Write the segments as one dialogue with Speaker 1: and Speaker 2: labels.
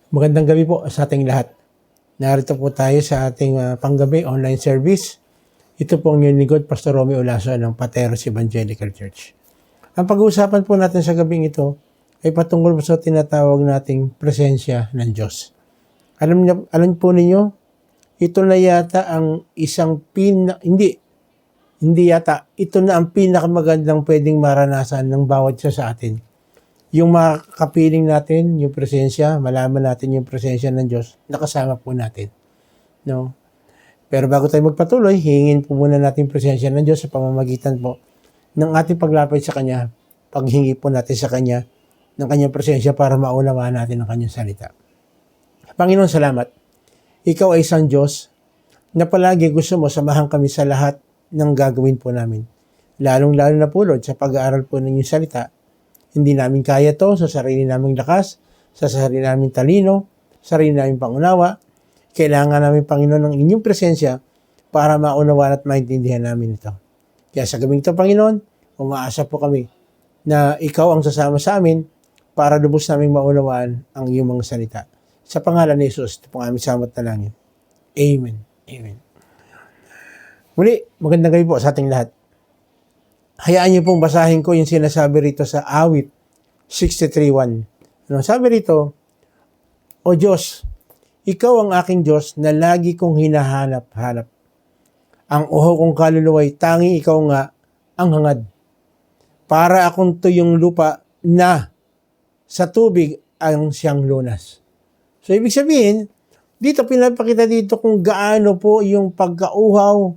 Speaker 1: Magandang gabi po sa ating lahat. Narito po tayo sa ating panggabi online service. Ito po ang inyong lingkod, Pastor Romeo Olaso ng Pateros Evangelical Church. Ang pag-uusapan po natin sa gabing ito ay patungkol po sa tinatawag nating presensya ng Diyos. Alam po ninyo, ito na yata ang isang ito na ang pinakamagandang pwedeng maranasan ng bawat isa sa atin. Yung makapiling natin, yung presensya, malaman natin yung presensya ng Diyos, nakasama po natin. No? Pero bago tayo magpatuloy, hingin po muna natin yung presensya ng Diyos sa pamamagitan po ng ating paglapit sa Kanya, paghingi po natin sa Kanya ng Kanyang presensya para maunawaan natin ang Kanyang salita. Panginoon, salamat. Ikaw ay isang Diyos na palagi gusto mo samahan kami sa lahat ng gagawin po namin. Lalong-lalo na po, Lord, sa pag-aaral po ng iyong salita. Hindi namin kaya to sa sarili naming lakas, sa sarili naming talino, sarili naming pangunawa. Kailangan namin, Panginoon, ng inyong presensya para maunawaan at maintindihan namin ito. Kaya sa gabing ito, Panginoon, umaasa po kami na ikaw ang sasama sa amin para lubos naming maunawaan ang iyong mga salita. Sa pangalan ni Jesus, ito pong aming samot na langit. Amen. Amen. Muli, magandang gabi po sa ating lahat. Hayaan niyo pong basahin ko yung sinasabi rito sa Awit 63:1. Ano sabi rito? O Diyos, ikaw ang aking Diyos na lagi kong hinahanap-hanap. Ang uhaw kong kaluluwa'y tanging ikaw nga ang hangad. Para akong tuyong lupa na sa tubig ang siyang lunas. So, ibig sabihin, dito pinapakita dito kung gaano po yung pagkauhaw,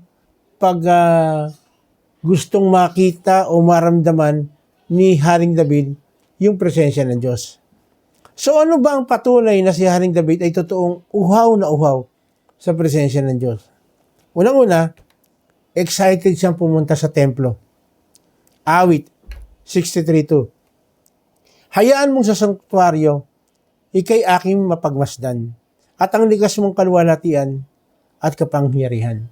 Speaker 1: gustong makita o maramdaman ni Haring David yung presensya ng Diyos. So ano ba ang patunay na si Haring David ay totoong uhaw na uhaw sa presensya ng Diyos? Unang-una, excited siyang pumunta sa templo. Awit 63:2. Hayaan mong sa sanktuaryo, ikay aking mapagmasdan, at ang likas mong kaluwalhatian at kapangyarihan.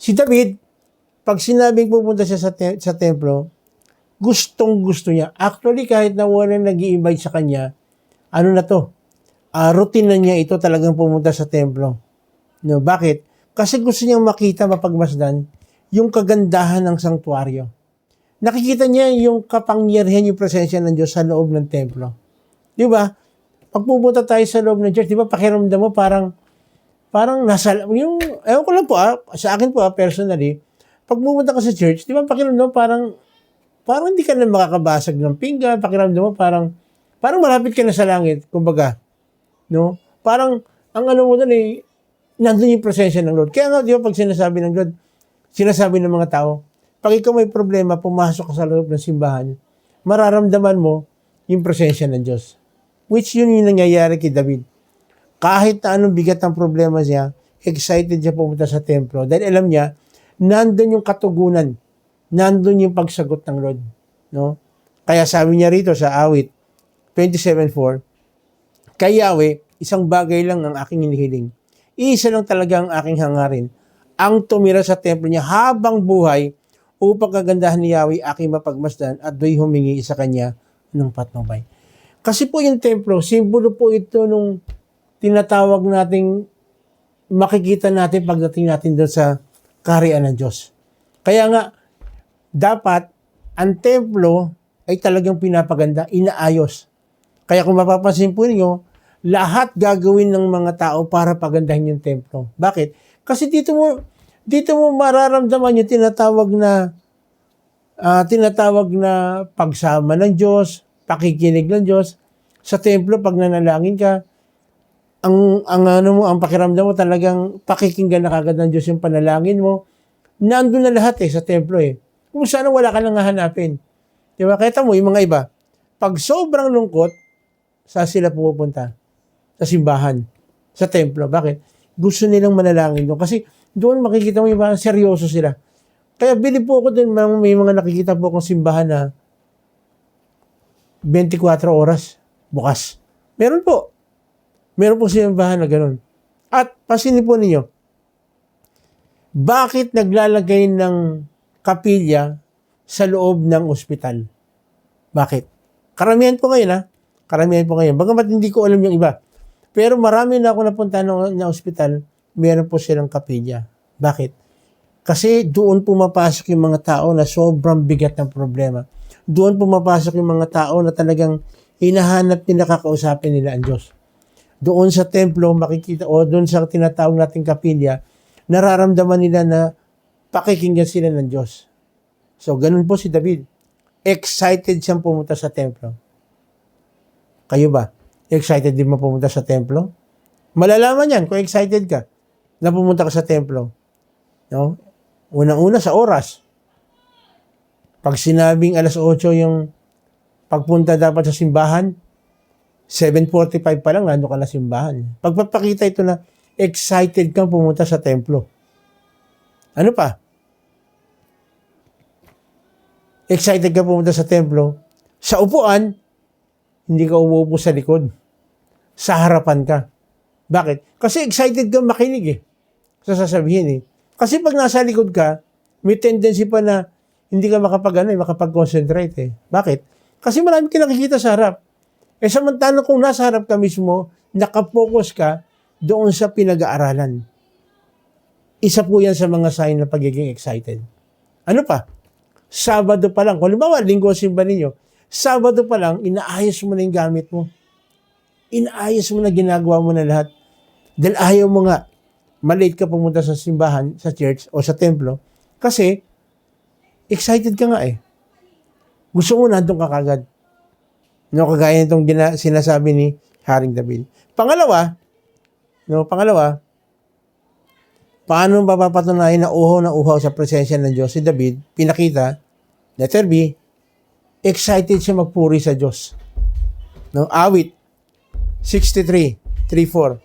Speaker 1: Si David, pag sinabing pupunta siya sa templo, gustong-gusto niya. Actually, kahit na walang nag-i-invite sa kanya, ano na to? Routine na niya ito talagang pumunta sa templo. No, bakit? Kasi gusto niyang makita, mapagmasdan, yung kagandahan ng sanktuaryo. Nakikita niya yung kapangyarihan, yung presensya ng Diyos sa loob ng templo. Di ba? Pag pupunta tayo sa loob ng church, di ba, pakiramdam mo parang nasa, ewan ko lang po sa akin po personally, pag pumunta ka sa church, di ba pakiramdam mo parang hindi ka na makakabasag ng pinggan, pakiramdam mo parang malapit ka na sa langit, kumbaga. No? Parang, ang ano mo doon nandun yung presensya ng Lord. Kaya nga, di ba pag sinasabi ng Lord, sinasabi ng mga tao, pag ikaw may problema, pumasok ka sa loob ng simbahan, mararamdaman mo yung presensya ng Diyos. Which yun yung nangyayari kay David. Kahit na anong bigat ang problema niya, excited siya pumunta sa templo dahil alam niya, nandun yung katugunan, nandun yung pagsagot ng Lord. No? Kaya sabi niya rito sa Awit 27:4, kay Yahweh, isang bagay lang ang aking hinihiling. Isa lang talaga ang aking hangarin, ang tumira sa templo niya habang buhay upang kagandahan ni Yahweh aking mapagmasdan at do'y humingi sa kanya ng patnubay. Kasi po yung templo, simbolo po ito nung tinatawag nating makikita natin pagdating natin doon sa kaharian ng Diyos. Kaya nga, dapat ang templo ay talagang pinapaganda, inaayos. Kaya kung mapapansin po ninyo, lahat gagawin ng mga tao para pagandahin yung templo. Bakit? Kasi dito mo mararamdaman yung tinatawag na pagsama ng Diyos, pakikinig ng Diyos. Sa templo, pag nanalangin ka, ang pakiramdam mo talagang pakikinggan na kagad ng Diyos yung panalangin mo. Nandun na lahat sa templo Kung saan wala ka nang hahanapin. Di ba? Kaya mo, yung mga iba, pag sobrang lungkot, saan sila pupunta? Sa simbahan, sa templo. Bakit? Gusto nilang manalangin doon. Kasi doon makikita mo yung mga seryoso sila. Kaya bilib po ako doon, may mga nakikita po akong simbahan na 24 oras bukas. Meron po. Meron po simbahan na ganun. At pasinin po ninyo, bakit naglalagay ng kapilya sa loob ng ospital? Bakit? Karamihan po ngayon Karamihan po ngayon. Bagamat hindi ko alam yung iba. Pero marami na ako napunta na ospital, meron po silang kapilya. Bakit? Kasi doon pumapasok yung mga tao na sobrang bigat ng problema. Doon pumapasok yung mga tao na talagang hinahanap nila, kakausapin nila ang Diyos. Doon sa templo, makikita, o doon sa tinatawag nating kapilya, nararamdaman nila na pakikinggan sila ng Diyos. So, ganun po si David. Excited siyang pumunta sa templo. Kayo ba? Excited din mo pumunta sa templo? Malalaman yan kung excited ka na pumunta ka sa templo. No? Unang-una sa oras. Pag sinabing alas 8 yung pagpunta dapat sa simbahan, 7:45 pa lang, nandun ka na simbahan. Pagpapakita ito na excited kang pumunta sa templo. Ano pa? Excited ka pumunta sa templo. Sa upuan, hindi ka umuupo sa likod. Sa harapan ka. Bakit? Kasi excited kang makinig sa sasabihin Kasi pag nasa likod ka, may tendency pa na hindi ka makapag-concentrate Bakit? Kasi marami ka nakikita sa harap. Samantalang kung nasa harap ka mismo, nakapokus ka doon sa pinag-aaralan. Isa po yan sa mga sign na pagiging excited. Ano pa? Sabado pa lang. Kung halimbawa, linggo simba ninyo, Sabado pa lang, inaayos mo na yung gamit mo. Inaayos mo na, ginagawa mo na lahat. Dahil ayaw mo nga, malate ka pumunta sa simbahan, sa church, o sa templo, kasi, excited ka nga Gusto mo nandun ka kagad. No, kagaya nitong sinasabi ni Haring David. Pangalawa, paano mapapatunayan na uhaw sa presensya ng Diyos si David? Pinakita, letter B, excited siya magpuri sa Diyos. No, awit 63:3-4.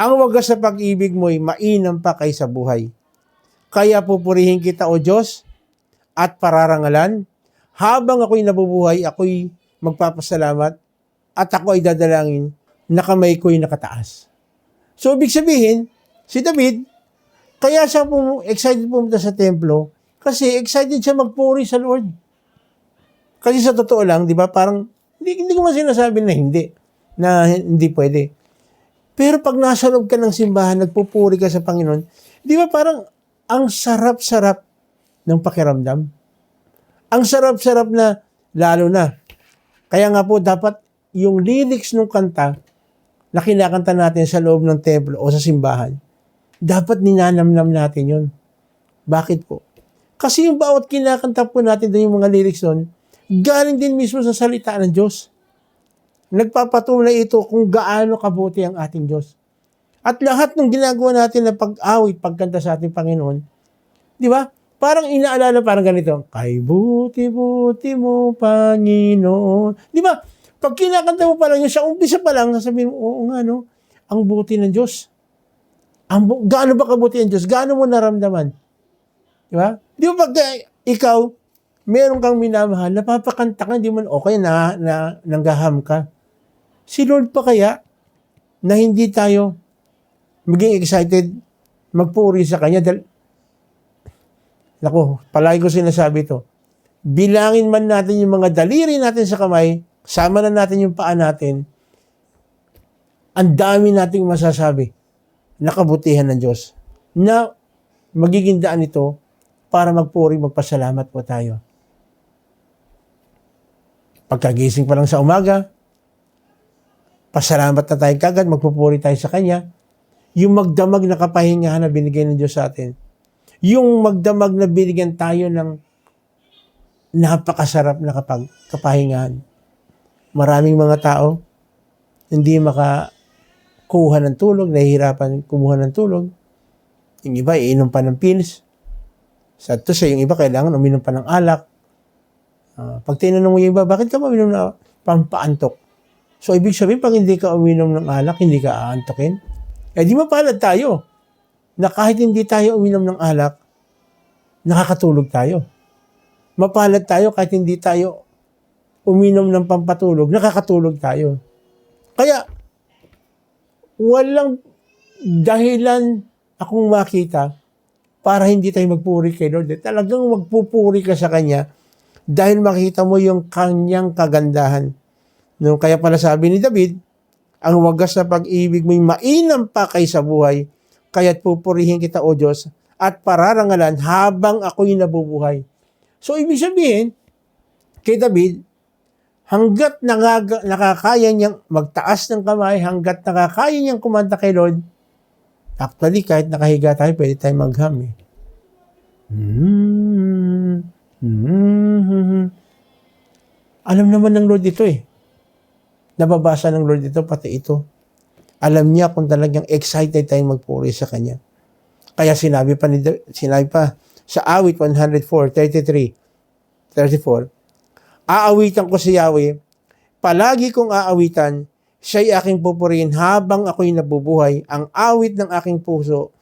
Speaker 1: Ang wagas sa pag-ibig mo'y mainam pa kaysa buhay. Kaya pupurihin kita, O Diyos, at pararangalan. Habang ako'y nabubuhay, ako'y magpapasalamat at ako ay dadalangin na kamay ko'y nakataas. So, ibig sabihin, si David, kaya siya excited pumunta sa templo kasi excited siya magpuri sa Lord. Kasi sa totoo lang, di ba, parang hindi ko man sinasabi na hindi pwede. Pero pag nasa loob ka ng simbahan, nagpupuri ka sa Panginoon, di ba parang ang sarap-sarap ng pakiramdam? Ang sarap-sarap na, lalo na. Kaya nga po, dapat yung lyrics ng kanta na kinakanta natin sa loob ng templo o sa simbahan, dapat ninanamnam natin yun. Bakit po? Kasi yung bawat kinakanta po natin doon yung mga lyrics doon, galing din mismo sa salita ng Diyos. Nagpapatunay ito kung gaano kabuti ang ating Diyos. At lahat ng ginagawa natin na pag-awit, pagkanta sa ating Panginoon, di ba? Parang inaalala, parang ganito, kay buti-buti mo, Panginoon. Di ba? Pag kinakanta mo pa lang yun, sa umpisa pa lang, sasabihin mo, oo nga, no? Ang buti ng Diyos. Gaano ba kabuti ang Diyos? Gaano mo naramdaman? Di ba? Di ba pag ikaw, meron kang minamahal, napapakanta ka, hindi mo, okay na nanggaham ka. Si Lord pa kaya, na hindi tayo maging excited, magpuri sa Kanya, dahil naku, palagi ko sinasabi ito. Bilangin man natin yung mga daliri natin sa kamay, sama na natin yung paa natin, ang dami nating masasabi na kabutihan ng Diyos na magiging daan ito para magpuri, magpasalamat po tayo. Pagkagising pa lang sa umaga, pasalamat na tayo kagad, magpupuri tayo sa Kanya. Yung magdamag na kapahingahan na binigay ng Diyos sa atin. Yung magdamag na binigyan tayo ng napakasarap na kapahingahan. Maraming mga tao hindi makakuha ng tulog, nahihirapan kumuha ng tulog. Yung iba, iinom pa ng pills. Yung iba, kailangan uminom pa ng alak. Pag tinanong mo yung iba, bakit ka uminom na pampaantok? So, ibig sabihin, pag hindi ka uminom ng alak, hindi ka aantokin. Di mapalad tayo na kahit hindi tayo uminom ng alak, nakakatulog tayo. Mapalad tayo kahit hindi tayo uminom ng pampatulog, nakakatulog tayo. Kaya, walang dahilan akong makita para hindi tayo magpuri kay Lord. Talagang magpupuri ka sa Kanya dahil makita mo yung Kanyang kagandahan. No, kaya pala sabi ni David, ang wagas na pag-ibig mo'y mainam pa kaysa buhay, kaya't pupurihin kita, O Diyos, at pararangalan habang ako'y nabubuhay. So, ibig sabihin, kay David, hanggat nakakaya niyang magtaas ng kamay, hanggat nakakaya niyang kumanta kay Lord, actually, kahit nakahiga tayo, pwede tayong magham eh. Alam naman ng Lord ito eh. Nababasa ng Lord ito, pati ito. Alam niya kung talagang excited tayong magpuri sa Kanya. Kaya sinabi pa sa awit 104:33-34, aawitan ko si Yahweh, palagi kong aawitan, siya'y aking pupurihin habang ako'y nabubuhay, ang awit ng aking puso,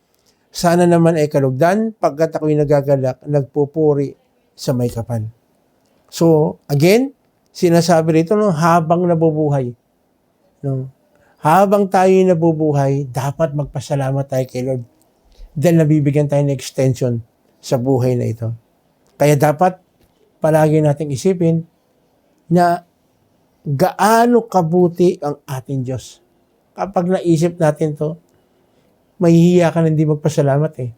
Speaker 1: sana naman ay kalugdan, pagkat ako'y nagagalak, nagpupuri sa may kapal. So, again, sinasabi rito, no, habang nabubuhay. No? Habang tayo nabubuhay, dapat magpasalamat tayo kay Lord. Dahil nabibigyan tayo ng extension sa buhay na ito. Kaya dapat palagi nating isipin na gaano kabuti ang ating Diyos. Kapag naisip natin to, mahihiya ka na hindi magpasalamat eh.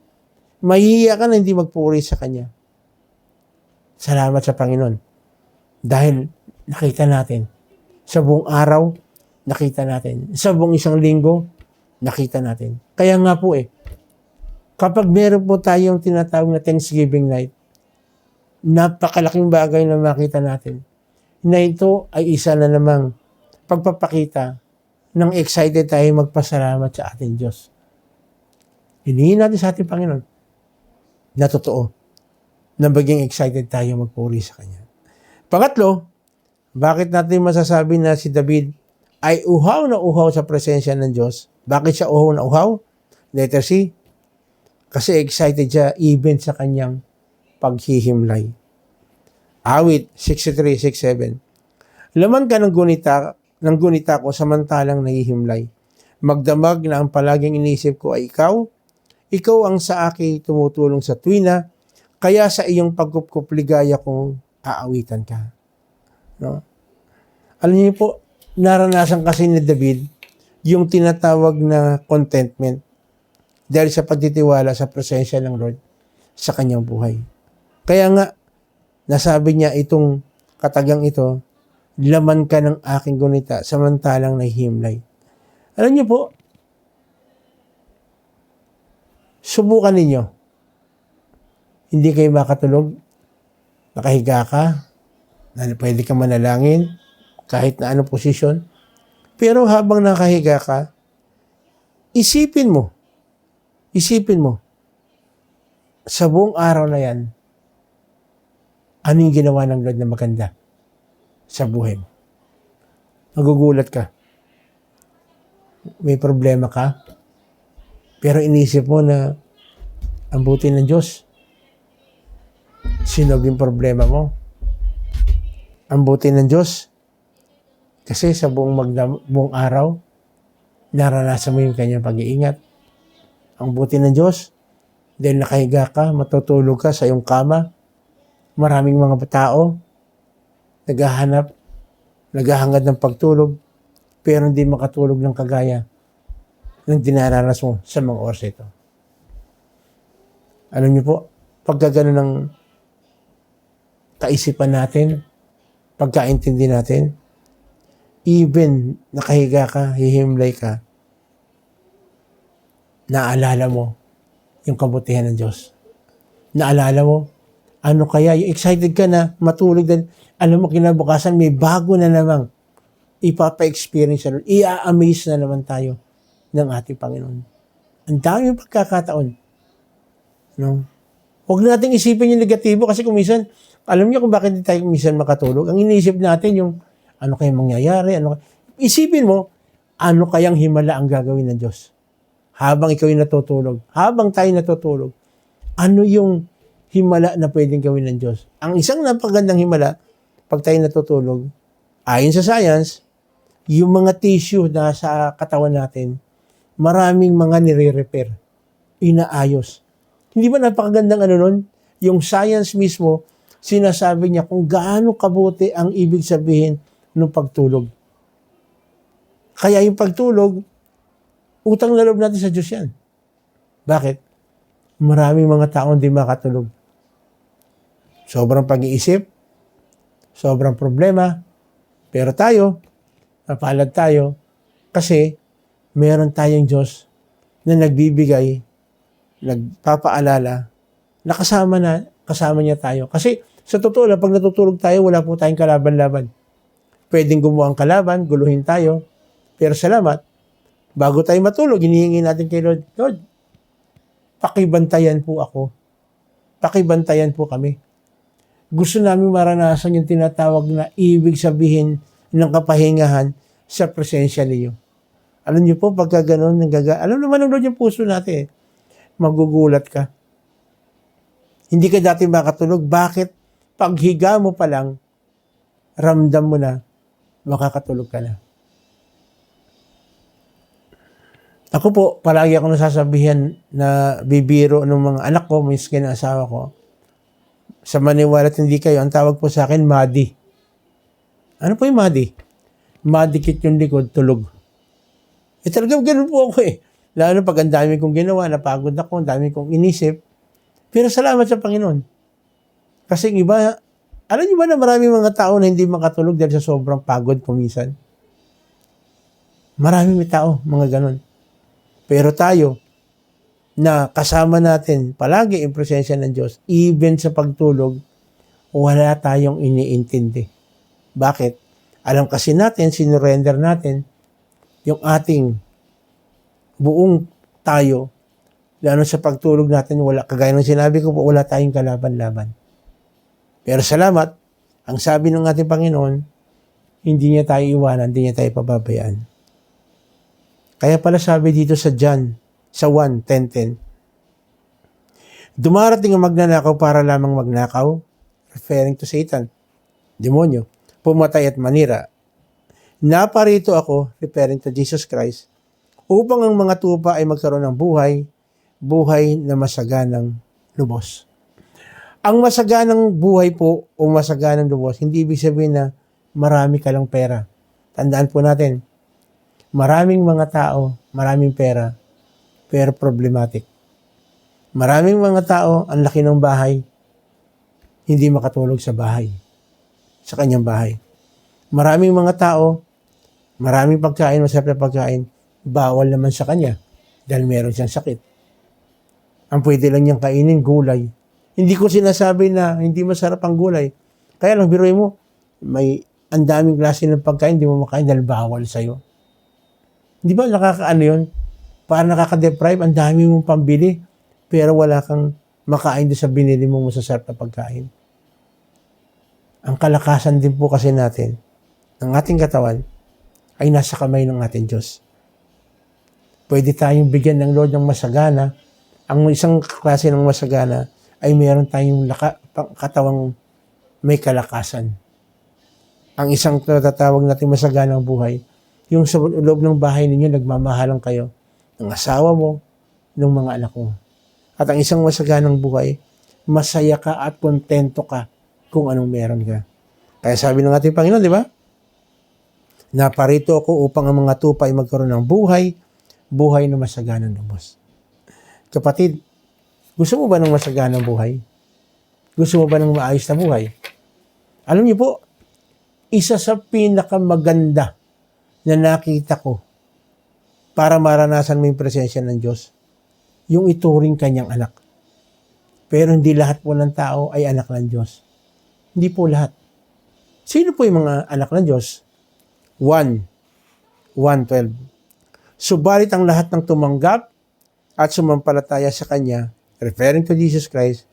Speaker 1: Mahihiya ka na hindi magpuri sa Kanya. Salamat sa Panginoon. Dahil nakita natin, sa buong araw, nakita natin. Sa buong isang linggo, nakita natin. Kaya nga po eh, kapag meron po tayong tinatawag na Thanksgiving night, napakalaking bagay na makita natin na ito ay isa na namang pagpapakita ng excited tayo magpasalamat sa ating Diyos. Hinihin natin sa ating Panginoon na totoo na maging excited tayo magpuri sa Kanya. Pangatlo, bakit natin masasabi na si David ay uhaw na uhaw sa presensya ng Diyos? Bakit siya uhaw na uhaw? Letter C, kasi excited siya even sa kanyang paghihimlay. Awit 63:6-7. Laman ka ng gunita ko samantalang nahihimlay. Magdamag na ang palaging inisip ko ay ikaw. Ikaw ang sa akin tumutulong sa tuwina, kaya sa iyong pagkupkup ligaya kong aawitan ka. No? Alam niyo po, naranasan kasi ni David yung tinatawag na contentment dahil sa pagtitiwala sa presensya ng Lord sa kanyang buhay. Kaya nga, nasabi niya itong katagang ito, laman ka ng aking gunita samantalang nahihimlay. Alam niyo po, subukan ninyo. Hindi kayo makatulog, nakahiga ka, pwede ka manalangin, kahit na anong posisyon. Pero habang nakahiga ka, isipin mo, sa buong araw na yan, ano yung ginawa ng Lord na maganda sa buhay mo? Magugulat ka. May problema ka, pero inisip mo na ang buti ng Diyos, sinog yung problema mo. Ang buti ng Diyos, kasi sa buong araw, naranasan mo yung kanyang pag-iingat. Ang buti ng Diyos, dahil nakahiga ka, matutulog ka sa iyong kama, maraming mga tao, naghahangad ng pagtulog, pero hindi makatulog ng kagaya ng dinaranas mo sa mga oras ito. Alam niyo po, pagka gano'n ng kaisipan natin, pagkaintindi natin, even nakahiga ka, hihimlay ka, naalala mo yung kabutihan ng Diyos. Naalala mo, ano kaya, yung excited ka na matulog din, alam mo kinabukasan may bago na namang ipapa-experience na, i-amaze na naman tayo ng ating Panginoon. Ang daming pagkakataon. No? Huwag nating isipin yung negatibo kasi kung minsan, alam niyo kung bakit hindi tayo minsan makatulog. Ang iniisip natin yung ano kayang mangyayari, isipin mo, ano kayang himala ang gagawin ng Diyos habang ikaw yung natutulog, habang tayo natutulog, ano yung himala na pwedeng gawin ng Diyos. Ang isang napagandang himala, pag tayo natutulog, ayon sa science, yung mga tissue na sa katawan natin, maraming mga nire-repair, inaayos. Hindi ba napakagandang nun? Yung science mismo, sinasabi niya kung gaano kabuti ang ibig sabihin ng pagtulog. Kaya yung pagtulog, utang na loob natin sa Diyos yan. Bakit? Maraming mga taong di makatulog. Sobrang pag-iisip, sobrang problema, pero tayo, napalad tayo, kasi meron tayong Diyos na nagbibigay, nagpapaalala, na kasama niya tayo. Kasi sa totoo lang, pag natutulog tayo, wala po tayong kalaban-laban. Pwedeng gumawa ang kalaban, guluhin tayo, pero salamat, bago tayo matulog, hinihingi natin kay Lord, Lord, pakibantayan po ako. Pakibantayan po kami. Gusto namin maranasan yung tinatawag na ibig sabihin ng kapahingahan sa presensya niyo. Alam niyo po, pagka gano'n, alam naman ng Lord yung puso natin, magugulat ka. Hindi ka dati makatulog. Bakit? Paghiga mo pa lang, ramdam mo na, makakatulog ka na. Ako po, palagi ako nasasabihan na bibiro ng mga anak ko, miskin ang asawa ko. Sa maniwala at hindi kayo, ang tawag po sa akin, Madi. Ano po yung Madi? Madikit yung likod, tulog. Talagang ganun po ako eh. Lalo pag ang dami kong ginawa, napagod ako, ang dami kong inisip. Pero salamat sa Panginoon. Kasi iba, alam niyo ba na maraming mga tao na hindi makatulog dahil sa sobrang pagod kuminsan? Maraming may tao, mga ganun. Pero tayo, na kasama natin palagi yung presensya ng Diyos, even sa pagtulog, wala tayong iniintindi. Bakit? Alam kasi natin, sinurrender natin, yung ating buong tayo, lalo sa pagtulog natin, wala, kagaya ng sinabi ko po, wala tayong kalaban-laban. Pero salamat, ang sabi ng ating Panginoon, hindi niya tayo iwanan, hindi niya tayo pababayaan. Kaya pala sabi dito sa John, sa 1:10, dumarating ang magnanakaw para lamang magnakaw, referring to Satan, demonyo, pumatay at manira. Naparito ako, referring to Jesus Christ, upang ang mga tupa ay magkaroon ng buhay, buhay na masaganang lubos. Ang masaganang buhay po o masaganang lubos, hindi ibig sabihin na marami ka lang pera. Tandaan po natin, maraming mga tao, maraming pera, pero problematic. Maraming mga tao, ang laki ng bahay, hindi makatulog sa bahay, sa kanyang bahay. Maraming mga tao, maraming pagkain, masarap na pagkain, bawal naman sa kanya dahil meron siyang sakit. Ang pwede lang niyang kainin, gulay. Hindi ko sinasabi na hindi masarap ang gulay. Kaya lang, biruin mo, may ang daming klase ng pagkain, hindi mo makain dahil bawal sa'yo. Di ba nakakaano yun? Para nakaka-deprive, ang dami mong pambili, pero wala kang makain doon sa binili mong masasarap na pagkain. Ang kalakasan din po kasi natin, ng ating katawan, ay nasa kamay ng ating Diyos. Pwede tayong bigyan ng Lord ng masagana. Ang isang klase ng masagana ay meron tayong katawang may kalakasan. Ang isang tatawag natin masaganang buhay, yung sa loob ng bahay ninyo, nagmamahalan kayo ng asawa mo, ng mga anak mo. At ang isang masaganang buhay, masaya ka at kontento ka kung anong meron ka. Kaya sabi ng ating Panginoon, di ba? Naparito ako upang ang mga tupa ay magkaroon ng buhay, buhay na masaganang lubos. Kapatid, gusto mo ba ng masaganang buhay? Gusto mo ba ng maayos na buhay? Alam niyo po, isa sa pinakamaganda na nakita ko para maranasan mo yung presensya ng Diyos, yung ituring kanyang anak. Pero hindi lahat po ng tao ay anak ng Diyos. Hindi po lahat. Sino po yung mga anak ng Diyos? 1:12. Subalit ang lahat ng tumanggap at sumampalataya sa Kanya, referring to Jesus Christ,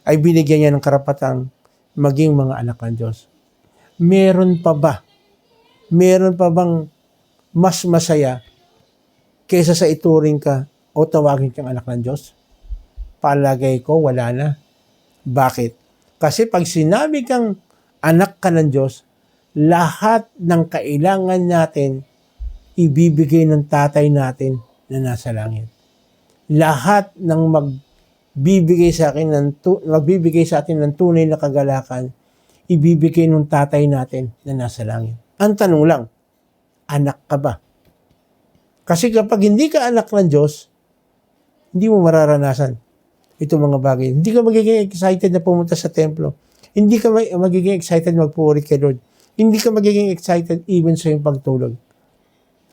Speaker 1: ay binigyan niya ng karapatang maging mga anak ng Diyos. Meron pa ba? Meron pa bang mas masaya kaysa sa ituring ka o tawagin kang anak ng Diyos? Palagay ko, wala na. Bakit? Kasi pag sinabi kang anak ka ng Diyos, lahat ng kailangan natin ibibigay ng tatay natin na nasa langit. Lahat ng magbibigay sa atin ng tunay na kagalakan, ibibigay ng tatay natin na nasa langit. Ang tanong lang, anak ka ba Kasi kapag hindi ka anak ng Diyos, hindi mo mararanasan itong mga bagay. Hindi ka magiging excited na pumunta sa templo. Hindi ka magiging excited magpuri kay Lord. Hindi ka magiging excited even sa iyong pagtulog.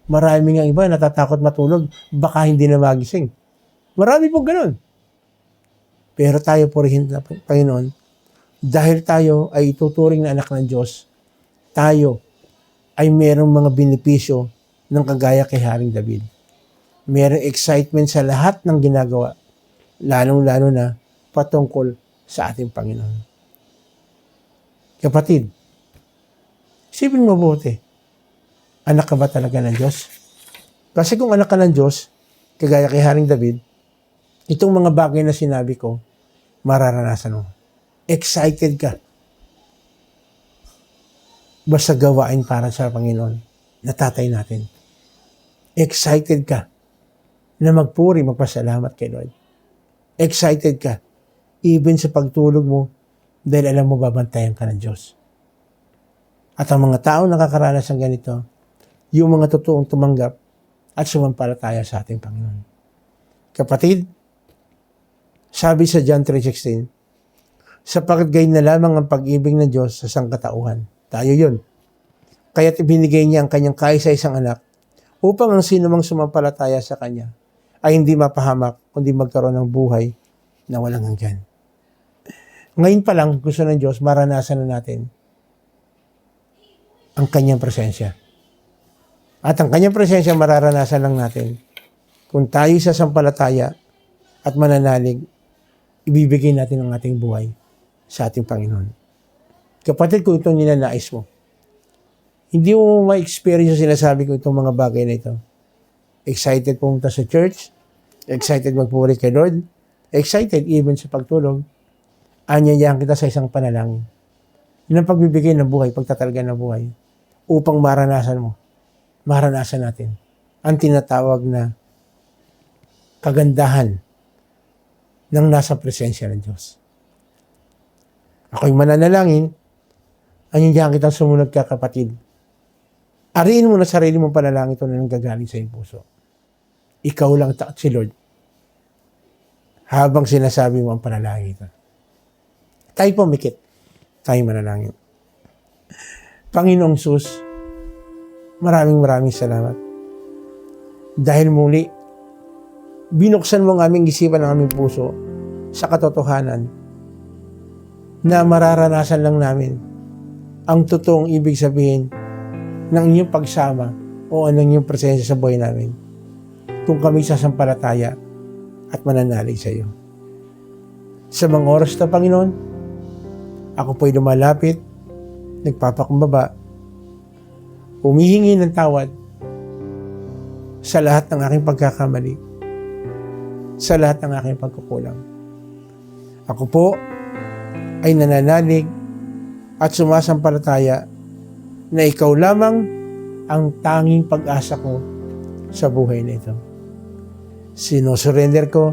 Speaker 1: Marami nga iba natatakot matulog, baka hindi na magising. Marami pong ganun. Pero tayo purihin na Panginoon, dahil tayo ay ituturing na anak ng Diyos, tayo ay merong mga benepisyo ng kagaya kay Haring David. Merong excitement sa lahat ng ginagawa, lalong-lalo na patungkol sa ating Panginoon. Kapatid, isipin mo mabuti, anak ka ba talaga ng Diyos? Kasi kung anak ka ng Diyos, kagaya kay Haring David, itong mga bagay na sinabi ko, mararanasan mo. Excited ka. Basta gawain para sa Panginoon na tatay natin. Excited ka na magpuri, magpasalamat kay Lord. Excited ka even sa pagtulog mo dahil alam mo babantayan ka ng Diyos. At ang mga tao nakakaranas ng ganito, yung mga totoong tumanggap at sumampalataya sa ating Panginoon. Kapatid, sabi sa John 3:16, sapagkat gayon na lamang ang pag-ibig ng Diyos sa sangkatauhan. Tayo yun. Kaya't ibinigay niya ang kanyang kaisa-isang anak upang ang sinumang sumampalataya sa kanya ay hindi mapahamak kundi magkaroon ng buhay na walang hanggan. Ngayon pa lang, gusto ng Diyos, maranasan na natin ang kanyang presensya. At ang kanyang presensya mararanasan lang natin kung tayo sasampalataya at mananalig, ibibigay natin ang ating buhay sa ating Panginoon. Kapatid, kung itong ninanais mo, hindi mo ma-experience yung sinasabi ko itong mga bagay na ito. Excited pumunta sa church, excited magpuri kay Lord, excited even sa pagtulog, anyayahan kita sa isang panalangin. Yun ang pagbibigay ng buhay, pagtatalaga ng buhay, upang maranasan mo, maranasan natin ang tinatawag na kagandahan ng nasa presensya ng Diyos. Ako'y mananalangin, anyayahan kitang sumunod ka, kapatid. Ariin mo na sarili mong panalangin ito na nanggagaling sa iyong puso. Ikaw lang at si Lord. Habang sinasabi mo ang panalangin ito. Tayo pumikit. Tayo manalangin. Panginoong Sus, maraming salamat. Dahil muli, binuksan mo ang aming isipan ng aming puso sa katotohanan na mararanasan lang namin ang totoong ibig sabihin ng inyong pagsama o anong inyong presensya sa buhay namin kung kami sasampalataya at mananalig sa iyo. Sa mga oras na, Panginoon, ako po'y lumalapit, nagpapakumbaba, humihingi ng tawad sa lahat ng aking pagkakamali, sa lahat ng aking pagkukulang. Ako po ay nananalig at sumasampalataya na ikaw lamang ang tanging pag-asa ko sa buhay na ito. Sinusurrender ko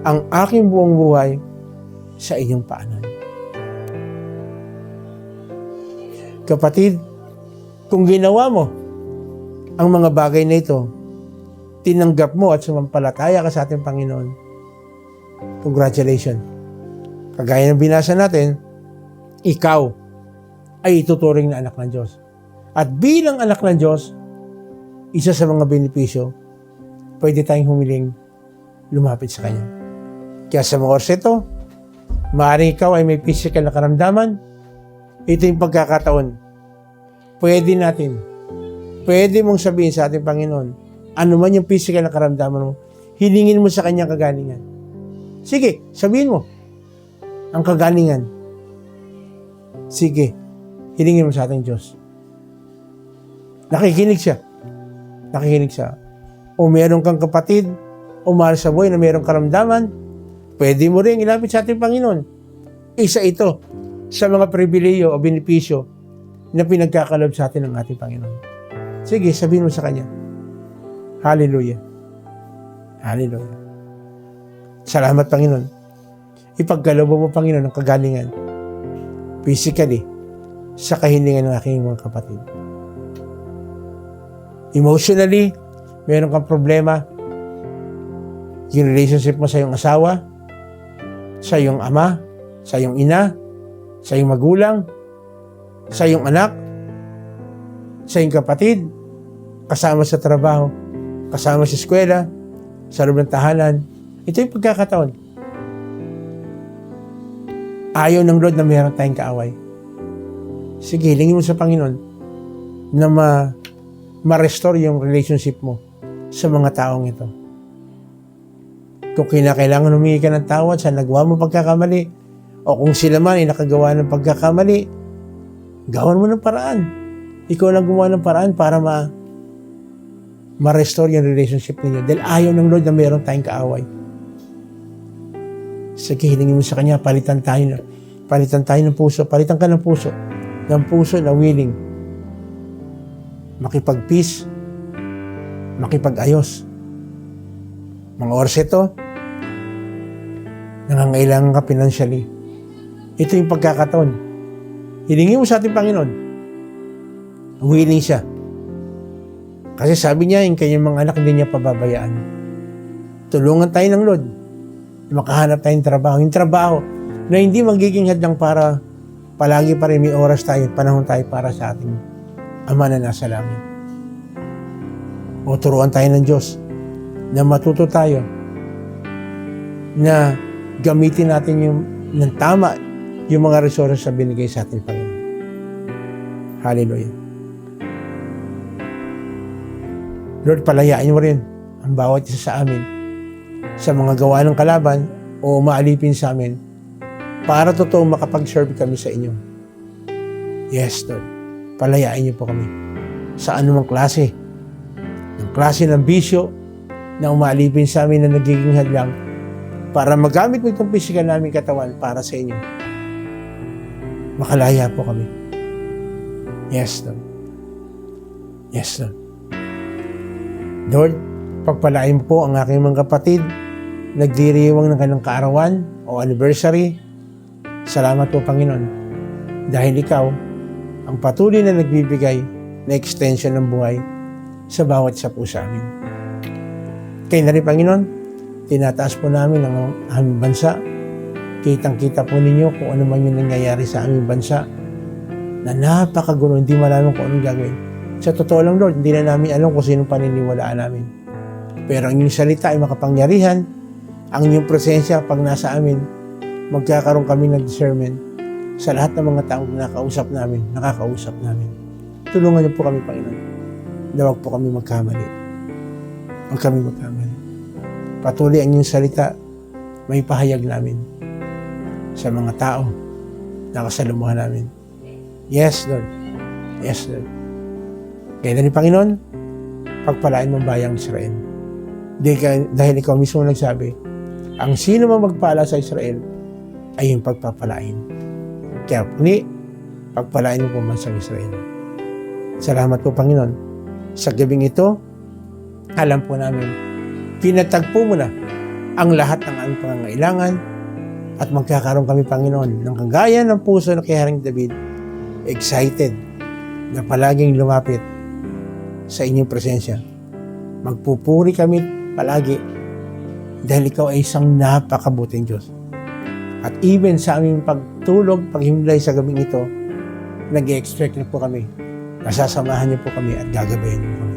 Speaker 1: ang aking buong buhay sa inyong paanan. Kapatid, kung ginawa mo ang mga bagay na ito, tinanggap mo at sumampalataya ka sa ating Panginoon, congratulations. Kagaya ng binasa natin, ikaw ay ituturing na anak ng Diyos. At bilang anak ng Diyos, isa sa mga benepisyo, pwede tayong humiling lumapit sa Kanya. Kaya sa mga oras ito, maaaring ikaw ay may physical na karamdaman, ito yung pagkakataon. Pwede mong sabihin sa ating Panginoon, ano man yung physical na karamdaman mo, hilingin mo sa Kanyang kagalingan. Sige, sabihin mo ang kagalingan. Sige, hilingin mo sa ating Diyos. Nakikinig siya. O meron kang kapatid o mahal sa buhay na merong karamdaman, pwede mo rin ilapit sa ating Panginoon. Isa ito sa mga pribileyo o benepisyo na pinagkakalob sa atin ng ating Panginoon. Sige, sabihin mo sa Kanya. Hallelujah. Hallelujah. Salamat, Panginoon. Ipagkalob mo, Panginoon, ang kagalingan physically sa kahilingan ng aking mga kapatid. Emotionally, meron kang problema, yung relationship mo sa iyong asawa, sa iyong ama, sa iyong ina, sa iyong magulang, sa iyong anak, sa iyong kapatid, kasama sa trabaho, kasama sa eskwela, sa loob ng tahanan. Ito yung pagkakataon. Ayaw ng Lord na meron tayong kaaway. Sige, hilingin mo sa Panginoon na ma-restore yung relationship mo sa mga taong ito. Kung kinakailangan humingi ka ng tawad sa nagawa mo pagkakamali, o kung sila man ay nakagawa ng pagkakamali, gawan mo ng paraan. Ikaw lang gumawa ng paraan para ma-restore yung relationship ninyo. Dahil ayaw ng Lord na meron tayong kaaway. Sige, hilingin mo sa Kanya, palitan tayo ng puso, palitan ka ng puso na willing makipag-peace, makipag-ayos. Mga oras ito, nangangailangan ka financially. Ito yung pagkakataon. Hilingin mo sa ating Panginoon, willing siya. Kasi sabi niya, yung kanyang mga anak hindi niya pababayaan. Tulungan tayo ng Lord. Makahanap tayong trabaho. Yung trabaho na hindi magiging hadlang para palagi pa rin may oras tayo, panahon tayo para sa ating Ama na nasa langit. O turuan tayo ng Diyos na matuto tayo na gamitin natin ng tama yung mga resources na binigay sa ating Panginoon. Hallelujah. Lord, palayain mo rin ang bawat isa sa amin sa mga gawa ng kalaban o maalipin sa amin para totoo makapag-serve kami sa inyo. Yes, Lord. Palayain niyo po kami sa anumang klase ng bisyo na umaalipin sa amin na nagiging hadlang para magamit mo itong physical namin katawan para sa inyo. Makalaya po kami. Yes, Lord. Yes, Lord. Lord, pagpalain po ang aking mga kapatid nagdiriwang ng kanilang kaarawan o anniversary. Salamat po, Panginoon. Dahil ikaw ang patuloy na nagbibigay na extension ng buhay sa bawat isa po sa amin. Kaya na rin, Panginoon, tinataas po namin ang aming bansa. Kitang-kita po ninyo kung ano man yung nangyayari sa aming bansa na napakagulo, hindi malaman kung anong gagawin. Sa totoo lang, Lord, hindi na namin alam kung sinong paniniwalaan namin. Pero ang inyong salita ay makapangyarihan. Ang inyong presensya pag nasa amin, magkakaroon kami ng discernment sa lahat ng mga taong nakakausap namin. Tulungan niyo po kami, Panginoon, na huwag po kami magkamali. Huwag kami magkamali. Patuloy ang inyong salita, may pahayag namin sa mga tao na kasalumuhan namin. Yes, Lord. Yes, Lord. Kaya na ni Panginoon, pagpalain mo ang bayang Israel. Dahil ikaw mismo nagsabi, ang sino man magpala sa Israel ay yung pagpapalain. Kaya puni, pagpalain mo po bansang Israel. Salamat po, Panginoon. Sa gabing ito, alam po namin, pinatagpo mo na ang lahat ng aming pangangailangan at magkakaroon kami, Panginoon, ng kagaya ng puso na kay Haring David, excited na palaging lumapit sa inyong presensya. Magpupuri kami palagi dahil ikaw ay isang napakabuting Diyos. At even sa aming pagtulog, paghimlay sa gabing ito, nag-expect na po kami. Nasasamahan niyo po kami at gagabayan niyo kami.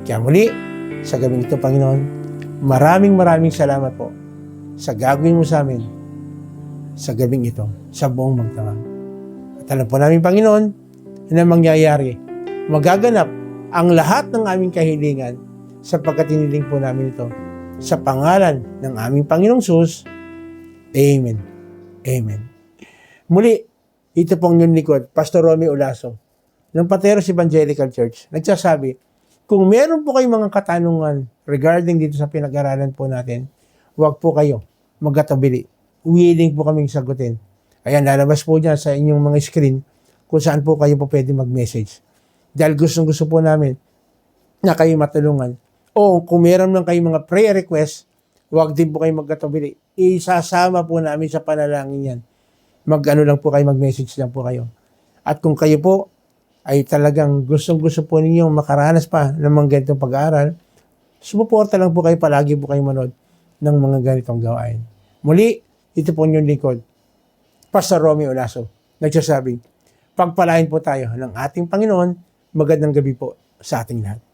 Speaker 1: Kaya muli, sa gabing ito, Panginoon, maraming salamat po sa gagawin mo sa amin sa gabing ito, sa buong magdamag. At alam po namin, Panginoon, na mangyayari, magaganap ang lahat ng aming kahilingan sapagkat hiniling po namin ito sa pangalan ng aming Panginoong Sus. Amen. Amen. Muli, ito pong yung likod, Pastor Romy Olaso, ng Pateros Evangelical Church, nagsasabi, kung meron po kayong mga katanungan regarding dito sa pinag-aralan po natin, huwag po kayo magkatabili. Willing po kaming sagutin. Ayan, lalabas po dyan sa inyong mga screen kung saan po kayo po pwede mag-message. Dahil gustong-gusto po namin na kayo matulungan. O kung meron lang kayong mga prayer request, huwag din po kayo magkatabili. Isasama po namin sa panalangin yan. Lang po kayo, mag-message lang po kayo. At kung kayo po ay talagang gustong-gusto po ninyong makaranas pa ng mga ganitong pag-aaral, Sumuporta lang po kayo, palagi po kayo manood ng mga ganitong gawain. Muli, ito po yung lingkod, Pastor Romy Olaso, nagsasabing, pagpalain po tayo ng ating Panginoon, magandang gabi po sa ating lahat.